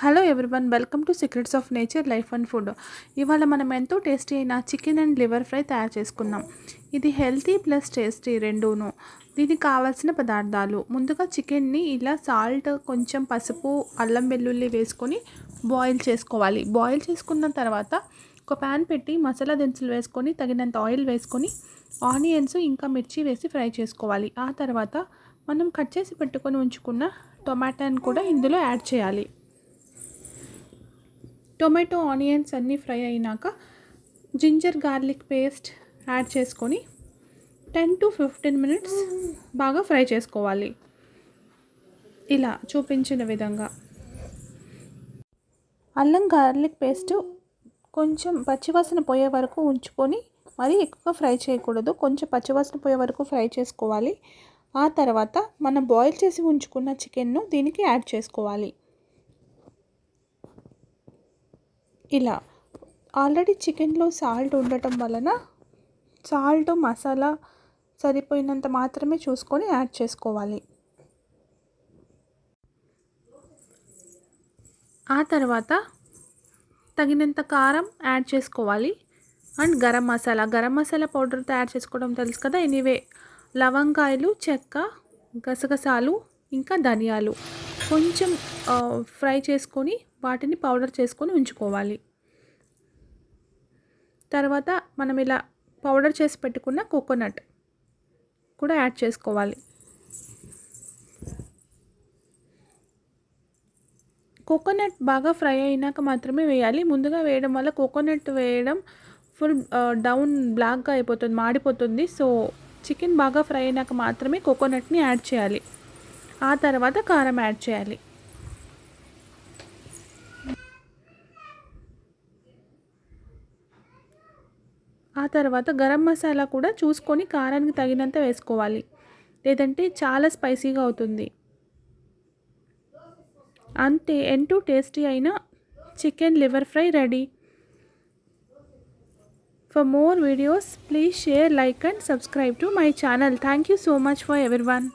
Hello everyone, welcome to secrets of nature life and food. ఇవాళ మనం ఎంతో tasty అయిన చికెన్ అండ్ లివర్ ఫ్రై తయారు చేసుకున్నాం. ఇది హెల్తీ ప్లస్ టేస్టీ రెండూను. దీనికి కావాల్సిన పదార్థాలు: ముందుగా చికెన్ని ఇలా సాల్ట్, కొంచెం పసుపు, అల్లం వెల్లుల్లి వేసుకొని బాయిల్ చేసుకోవాలి. బాయిల్ చేసుకున్న తర్వాత ఒక ప్యాన్ పెట్టి మసాలా దినుసులు వేసుకొని తగినంత ఆయిల్ వేసుకొని ఆనియన్స్ ఇంకా మిర్చి వేసి ఫ్రై చేసుకోవాలి. ఆ తర్వాత మనం కట్ చేసి పెట్టుకొని ఉంచుకున్న టొమాటోని కూడా ఇందులో యాడ్ చేయాలి. టొమాటో ఆనియన్స్ అన్నీ ఫ్రై అయినాక జింజర్ గార్లిక్ పేస్ట్ యాడ్ చేసుకొని 10 to 15 minutes బాగా ఫ్రై చేసుకోవాలి. ఇలా చూపించిన విధంగా అల్లం గార్లిక్ పేస్ట్ కొంచెం పచ్చివాసన పోయే వరకు ఉంచుకొని, మరీ ఎక్కువ ఫ్రై చేయకూడదు, కొంచెం పచ్చివాసన పోయే వరకు ఫ్రై చేసుకోవాలి. ఆ తర్వాత మనం బాయిల్ చేసి ఉంచుకున్న చికెన్ను దీనికి యాడ్ చేసుకోవాలి. ఇలా ఆల్రెడీ చికెన్లో సాల్ట్ ఉండటం వలన సాల్ట్, మసాలా సరిపోయినంత మాత్రమే చూసుకొని యాడ్ చేసుకోవాలి. ఆ తర్వాత తగినంత కారం యాడ్ చేసుకోవాలి. అండ్ గరం మసాలా పౌడర్ తయారు చేసుకోవడం తెలుసు కదా. ఎనీవే, లవంగాయలు, చెక్క, గసగసాలు ఇంకా ధనియాలు కొంచెం ఫ్రై చేసుకొని వాటిని పౌడర్ చేసుకొని ఉంచుకోవాలి. తర్వాత మనం ఇలా పౌడర్ చేసి పెట్టుకున్న కోకోనట్ కూడా యాడ్ చేసుకోవాలి. కోకోనట్ బాగా ఫ్రై అయినాక మాత్రమే వేయాలి. ముందుగా వేయడం వల్ల కోకోనట్ వేయడం ఫుల్ డౌన్ బ్లాక్గా అయిపోతుంది, మాడిపోతుంది. సో చికెన్ బాగా ఫ్రై అయినాక మాత్రమే కోకోనట్ని యాడ్ చేయాలి. ఆ తర్వాత కారం యాడ్ చేయాలి. ఆ తర్వాత గరం మసాలా కూడా చూసుకొని కారానికి తగినంత వేసుకోవాలి, లేదంటే చాలా స్పైసీగా అవుతుంది. అంతే, ఎంతో టేస్టీ అయిన chicken liver fry ready. For more videos, please share, like and subscribe to my channel. Thank you so much for everyone.